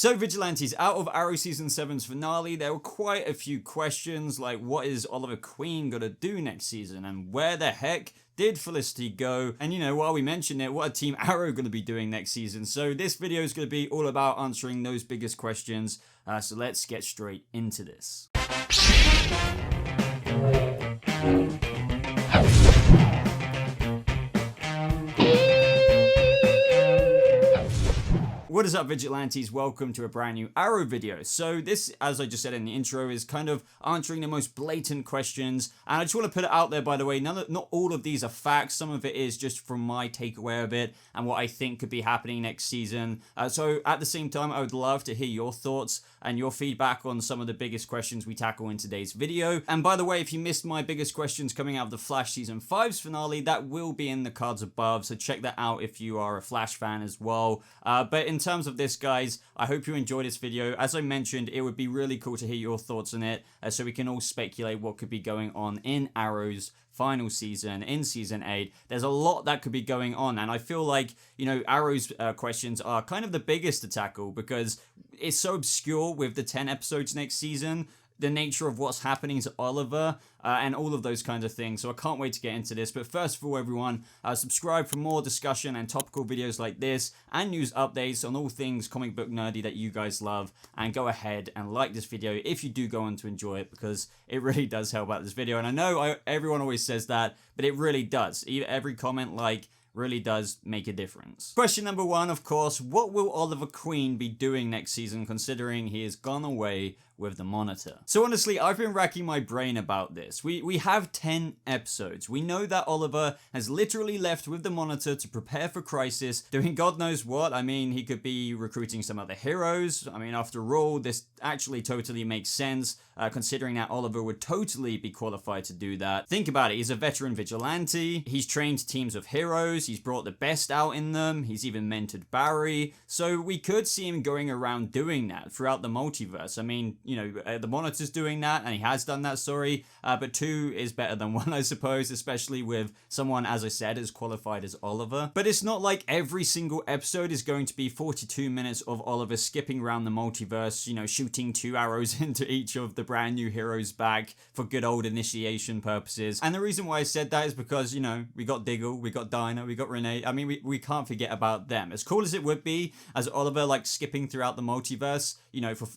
So Vigilantes, out of Arrow Season 7's finale, there were quite a few questions like what is Oliver Queen gonna do next season and where the heck did Felicity go? And you know, while we mention it, what are Team Arrow going to be doing next season? So this video is going to be all about answering those biggest questions. So let's get straight into this. What is up, Vigilantes? Welcome to a brand new Arrow video. So this, as I just said in the intro, is kind of answering the most blatant questions. And I just want to put it out there, by the way, not all of these are facts. Some of it is just from my takeaway of it and what I think could be happening next season. So at the same time, I would love to hear your thoughts and your feedback on some of the biggest questions we tackle in today's video. And by the way, if you missed my biggest questions coming out of the Flash Season 5's finale, that will be in the cards above. So check that out if you are a Flash fan as well. But in terms of this, guys, I hope you enjoyed this video. As I mentioned, it would be really cool to hear your thoughts on it, so we can all speculate what could be going on in Arrow's final season, in season 8. There's a lot that could be going on, and I feel like, you know, Arrow's questions are kind of the biggest to tackle because it's so obscure with the 10 episodes next season, the nature of what's happening to Oliver, and all of those kinds of things. So I can't wait to get into this. But first of all, everyone, subscribe for more discussion and topical videos like this and news updates on all things comic book nerdy that you guys love. And go ahead and like this video if you do go on to enjoy it, because it really does help out this video. And I know everyone always says that, but it really does. Every comment, like, really does make a difference. Question number 1, of course, what will Oliver Queen be doing next season, considering he has gone away with the Monitor? So honestly, I've been racking my brain about this. We have 10 episodes. We know that Oliver has literally left with the Monitor to prepare for Crisis, doing God knows what. I mean, he could be recruiting some other heroes. I mean, after all, this actually totally makes sense, considering that Oliver would totally be qualified to do that. Think about it, he's a veteran vigilante, he's trained teams of heroes, he's brought the best out in them, he's even mentored Barry, so we could see him going around doing that throughout the multiverse. I mean, you know, the Monitor's doing that, and he has done that, sorry, but 2 is better than 1, I suppose, especially with someone, as I said, as qualified as Oliver. But it's not like every single episode is going to be 42 minutes of Oliver skipping around the multiverse, you know, shooting 2 arrows into each of the brand new heroes' back for good old initiation purposes. And the reason why I said that is because, you know, we got Diggle, we got Dinah, we got Renee. I mean, we can't forget about them. As cool as it would be as Oliver, like, skipping throughout the multiverse, you know, for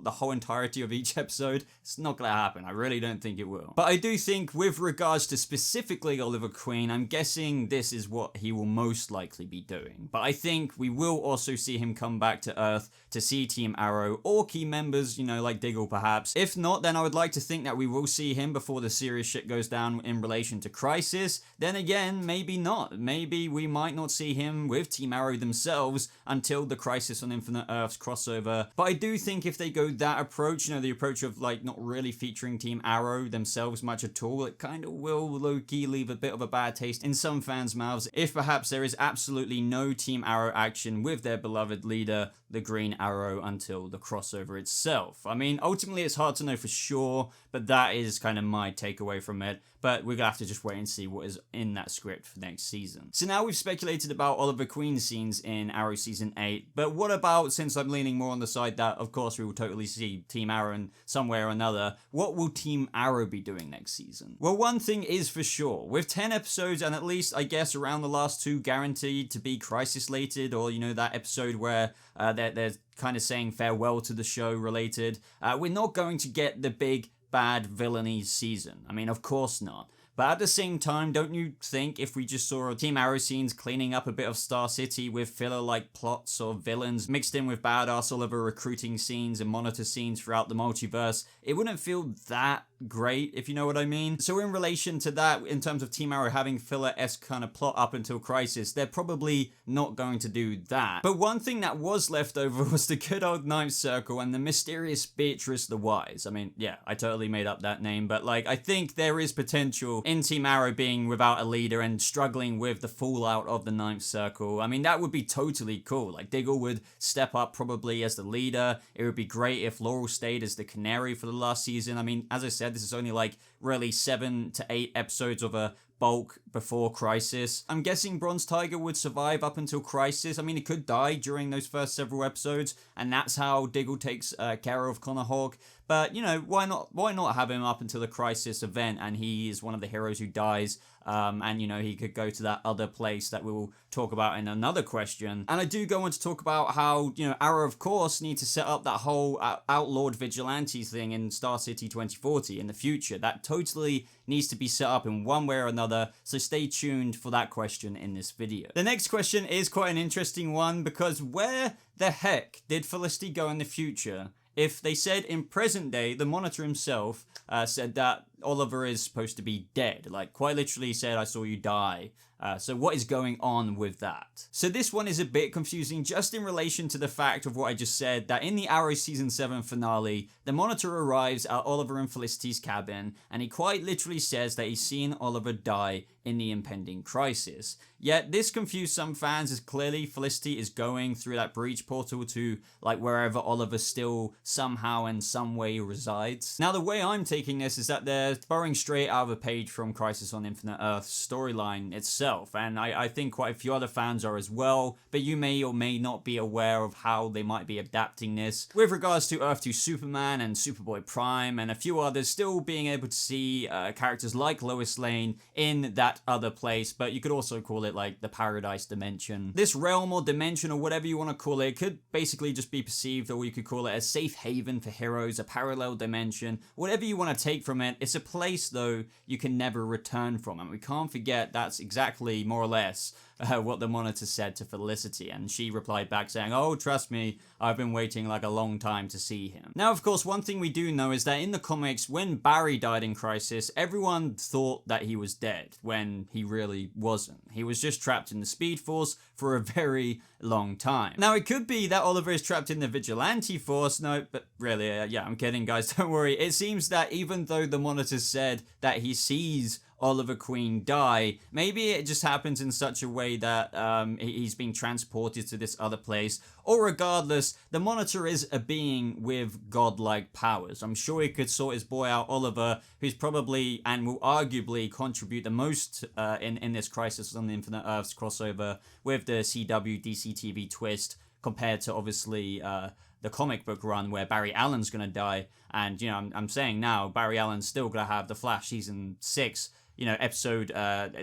the whole entirety of each episode, it's not gonna happen. I really don't think it will. But I do think with regards to specifically Oliver Queen, I'm guessing this is what he will most likely be doing. But I think we will also see him come back to Earth to see Team Arrow or key members, you know, like Diggle perhaps. If not, then I would like to think that we will see him before the serious shit goes down in relation to Crisis. Then again, maybe not. Maybe we might not see him with Team Arrow themselves until the Crisis on Infinite Earths crossover. But I do think if they go that approach, you know, the approach of like not really featuring Team Arrow themselves much at all, it kind of will low-key leave a bit of a bad taste in some fans' mouths if perhaps there is absolutely no Team Arrow action with their beloved leader, the Green Arrow, until the crossover itself. I mean, ultimately it's hard to know for sure, but that is kind of my takeaway from it. But we're gonna have to just wait and see what is in that script for next season. So now we've speculated about Oliver Queen's scenes in Arrow Season 8, but what about, since I'm leaning more on the side that of course we will totally see Team Arrow in some way or another, what will Team Arrow be doing next season? Well, one thing is for sure, with 10 episodes and at least I guess around the last 2 guaranteed to be Crisis related, or you know, that episode where they're kind of saying farewell to the show related, we're not going to get the big bad villainy season. I mean, of course not. But at the same time, don't you think if we just saw Team Arrow scenes cleaning up a bit of Star City with filler-like plots or villains mixed in with badass Oliver recruiting scenes and Monitor scenes throughout the multiverse, it wouldn't feel that great, if you know what I mean. So in relation to that, in terms of Team Arrow having filler-esque kind of plot up until Crisis, they're probably not going to do that. But one thing that was left over was the good old Ninth Circle and the mysterious Beatrice the Wise. I mean, yeah, I totally made up that name, but like, I think there is potential in Team Arrow being without a leader and struggling with the fallout of the Ninth Circle. I mean, that would be totally cool. Like, Diggle would step up probably as the leader. It would be great if Laurel stayed as the Canary for the last season. I mean, as I said, this is only like really 7 to 8 episodes of a bulk before Crisis. I'm guessing Bronze Tiger would survive up until Crisis. I mean, he could die during those first several episodes, and that's how Diggle takes care of Connor Hawke. But, why not have him up until the Crisis event, and he is one of the heroes who dies, and, he could go to that other place that we will talk about in another question. And I do go on to talk about how, Arrow, of course, need to set up that whole outlawed Vigilantes thing in Star City 2040 in the future. That totally needs to be set up in one way or another, so stay tuned for that question in this video. The next question is quite an interesting one, because where the heck did Felicity go in the future? If they said in present day, the Monitor himself said that Oliver is supposed to be dead, like quite literally said, I saw you die. So what is going on with that? So this one is a bit confusing just in relation to the fact of what I just said, that in the Arrow Season 7 finale, the Monitor arrives at Oliver and Felicity's cabin, and he quite literally says that he's seen Oliver die in the impending crisis. Yet this confused some fans, as clearly Felicity is going through that breach portal to like wherever Oliver still somehow and some way resides. Now the way I'm taking this is that they're borrowing straight out of a page from Crisis on Infinite Earth's storyline itself, and I think quite a few other fans are as well, but you may or may not be aware of how they might be adapting this with regards to Earth 2 Superman and Superboy Prime and a few others, still being able to see characters like Lois Lane in that other place, but you could also call it like the Paradise Dimension. This realm or dimension or whatever you want to call it could basically just be perceived, or you could call it a safe haven for heroes, a parallel dimension, whatever you want to take from it. It's a place though you can never return from, and we can't forget that's exactly more or less what the Monitor said to Felicity, and she replied back saying, oh, trust me, I've been waiting like a long time to see him. Now, of course, one thing we do know is that in the comics, when Barry died in Crisis, everyone thought that he was dead, when he really wasn't. He was just trapped in the Speed Force for a very long time. Now, it could be that Oliver is trapped in the Vigilante Force. No, but really, yeah, I'm kidding, guys, don't worry. It seems that even though the Monitor said that he sees Oliver Queen die, maybe it just happens in such a way that he's being transported to this other place, or regardless, the Monitor is a being with godlike powers. I'm sure he could sort his boy out, Oliver, who's probably and will arguably contribute the most in this Crisis on Infinite Earths crossover with the CW DC TV twist, compared to obviously the comic book run where Barry Allen's gonna die. And I'm saying now, Barry Allen's still gonna have the Flash season 6, episode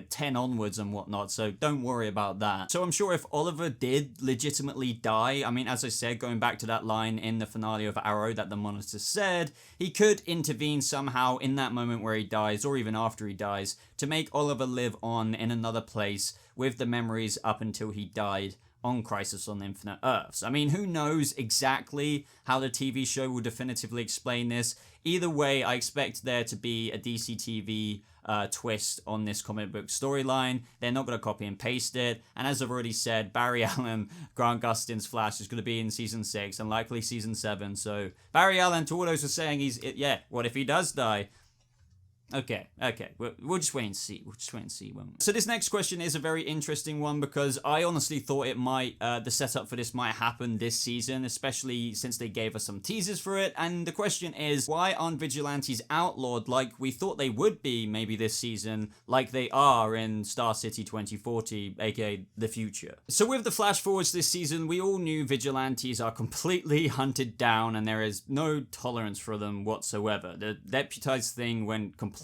10 onwards and whatnot, so don't worry about that. So I'm sure if Oliver did legitimately die, I mean, as I said, going back to that line in the finale of Arrow that the Monitor said, he could intervene somehow in that moment where he dies, or even after he dies, to make Oliver live on in another place with the memories up until he died on Crisis on Infinite Earths. I mean, who knows exactly how the TV show will definitively explain this. Either way, I expect there to be a DC TV twist on this comic book storyline. They're not going to copy and paste it, and as I've already said, Barry Allen, Grant Gustin's Flash, is going to be in season 6 and likely season 7, so Barry Allen, to all those who are saying what if he does die? Okay, we'll just wait and see. So this next question is a very interesting one, because I honestly thought it might, the setup for this might happen this season, especially since they gave us some teasers for it. And the question is, why aren't Vigilantes outlawed like we thought they would be maybe this season, like they are in Star City 2040, aka the future? So with the flash forwards this season, we all knew Vigilantes are completely hunted down and there is no tolerance for them whatsoever. The deputized thing went completely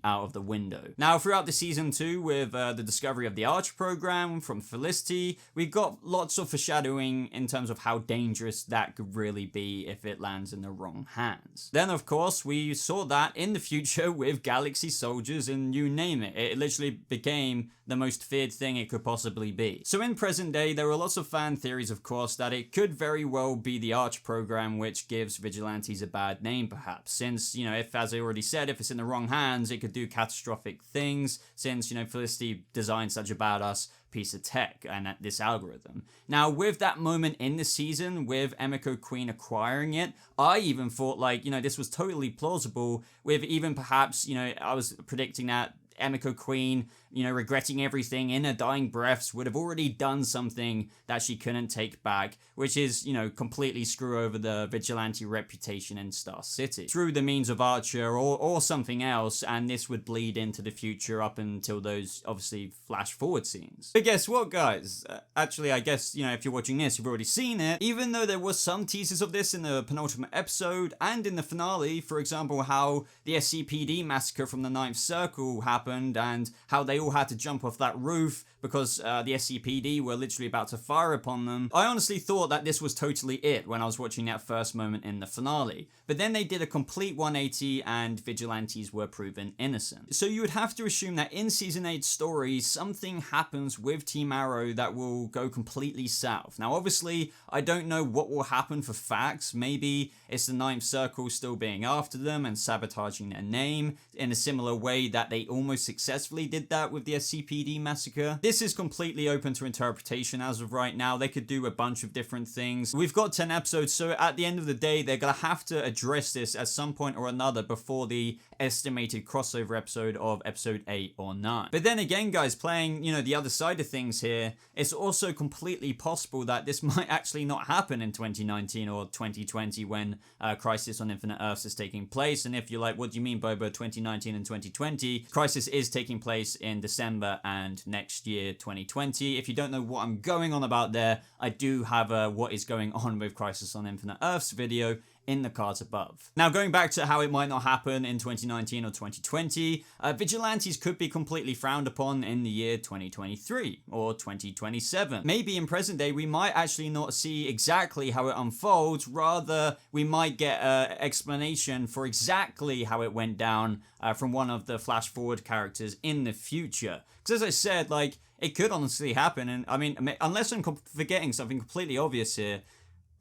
out of the window. Now, throughout the season 2, with the discovery of the Arch program from Felicity, we got lots of foreshadowing in terms of how dangerous that could really be if it lands in the wrong hands. Then, of course, we saw that in the future with Galaxy Soldiers and you name it. It literally became the most feared thing it could possibly be. So in present day, there are lots of fan theories, of course, that it could very well be the Arch program which gives Vigilantes a bad name, perhaps, since, if, as I already said, if it's in the wrong hands, it could do catastrophic things, since, Felicity designed such a badass piece of tech and this algorithm. Now, with that moment in the season, with Emiko Queen acquiring it, I even thought, this was totally plausible, with even perhaps, I was predicting that Emiko Queen regretting everything in her dying breaths, would have already done something that she couldn't take back, which is, completely screw over the vigilante reputation in Star City through the means of Archer or something else, and this would bleed into the future up until those, obviously, flash forward scenes. But guess what, guys? Actually, I guess, if you're watching this, you've already seen it. Even though there was some teasers of this in the penultimate episode and in the finale, for example, how the SCPD massacre from the Ninth Circle happened and how they all had to jump off that roof because the SCPD were literally about to fire upon them. I honestly thought that this was totally it when I was watching that first moment in the finale. But then they did a complete 180 and vigilantes were proven innocent. So you would have to assume that in Season 8's story, something happens with Team Arrow that will go completely south. Now, obviously, I don't know what will happen for facts. Maybe it's the Ninth Circle still being after them and sabotaging their name in a similar way that they almost successfully did that with the SCPD massacre. This is completely open to interpretation as of right now. They could do a bunch of different things. We've got 10 episodes, so at the end of the day, they're gonna have to address this at some point or another before the estimated crossover episode of episode 8 or 9. But then again, guys, playing, the other side of things here, it's also completely possible that this might actually not happen in 2019 or 2020 when Crisis on Infinite Earths is taking place. And if you're like, what do you mean, Boba, 2019 and 2020? Crisis is taking place in December and next year, 2020. If you don't know what I'm going on about there, I do have a what is going on with Crisis on Infinite Earths video in the cards above. Now, going back to how it might not happen in 2019 or 2020, vigilantes could be completely frowned upon in the year 2023 or 2027. Maybe in present day, we might actually not see exactly how it unfolds, rather we might get an explanation for exactly how it went down from one of the flash forward characters in the future. Because as I said, it could honestly happen, and I mean, unless I'm forgetting something completely obvious here,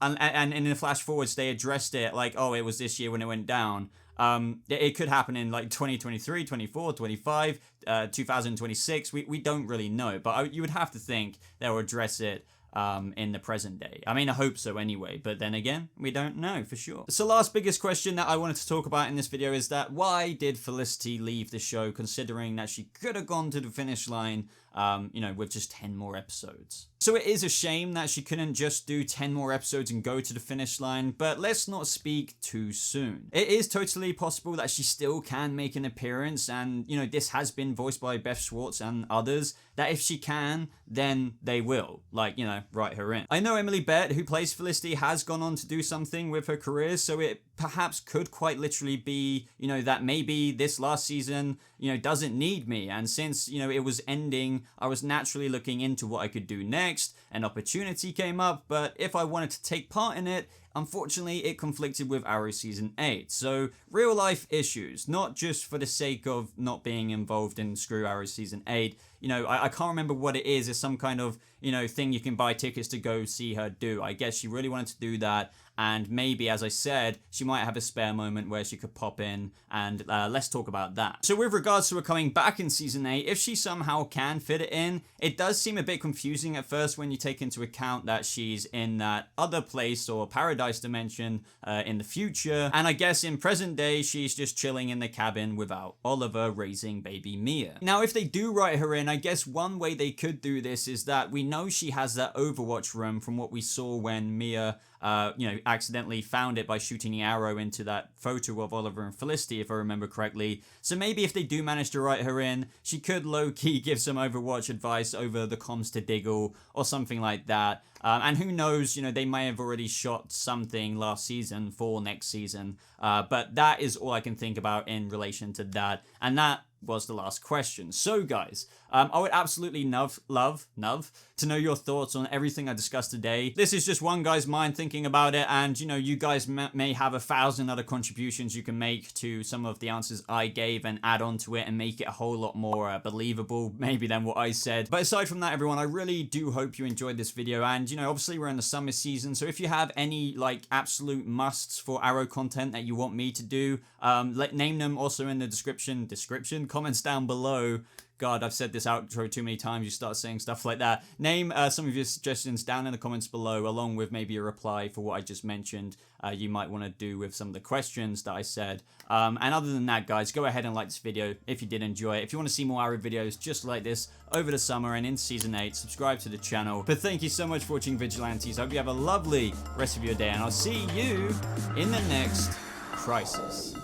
and in the flash forwards, they addressed it like, oh, it was this year when it went down. It could happen in 2023, 24, 25, 2026. We don't really know, but you would have to think they'll address it in the present day. I mean, I hope so anyway, but then again, we don't know for sure. So last biggest question that I wanted to talk about in this video is that why did Felicity leave the show, considering that she could have gone to the finish line, with just 10 more episodes? So it is a shame that she couldn't just do 10 more episodes and go to the finish line, but let's not speak too soon. It is totally possible that she still can make an appearance, and, this has been voiced by Beth Schwartz and others, that if she can, then they will, write her in. I know Emily Bett, who plays Felicity, has gone on to do something with her career, so it perhaps could quite literally be, that maybe this last season, doesn't need me, and since, it was ending, I was naturally looking into what I could do next. An opportunity came up, but if I wanted to take part in it, unfortunately it conflicted with Arrow Season 8. So real life issues, not just for the sake of not being involved in Screw Arrow Season 8. I can't remember what it is. It's some kind of, thing you can buy tickets to go see her do. I guess she really wanted to do that. And maybe, as I said, she might have a spare moment where she could pop in, and let's talk about that. So with regards to her coming back in Season 8, if she somehow can fit it in, it does seem a bit confusing at first when you take into account that she's in that other place or paradise dimension in the future. And I guess in present day, she's just chilling in the cabin without Oliver raising baby Mia. Now, if they do write her in, I guess one way they could do this is that we know she has that Overwatch room from what we saw when Mia accidentally found it by shooting the arrow into that photo of Oliver and Felicity, if I remember correctly. So maybe if they do manage to write her in, she could low-key give some Overwatch advice over the comms to Diggle or something like that. And who knows, they may have already shot something last season for next season. But that is all I can think about in relation to that. And that was the last question. So guys, I would absolutely love to know your thoughts on everything I discussed today. This is just one guy's mind thinking about it, and you guys may have 1,000 other contributions you can make to some of the answers I gave and add on to it and make it a whole lot more believable maybe than what I said. But aside from that, everyone, I really do hope you enjoyed this video, and obviously we're in the summer season, so if you have any absolute musts for Arrow content that you want me to do, name them also in the description comments down below, God, I've said this outro too many times. You start saying stuff like that. Name some of your suggestions down in the comments below, along with maybe a reply for what I just mentioned. You might want to do with some of the questions that I said. And other than that, guys, go ahead and like this video if you did enjoy it. If you want to see more Arrow videos just like this over the summer and in Season 8, subscribe to the channel. But thank you so much for watching, Vigilantes. I hope you have a lovely rest of your day, and I'll see you in the next crisis.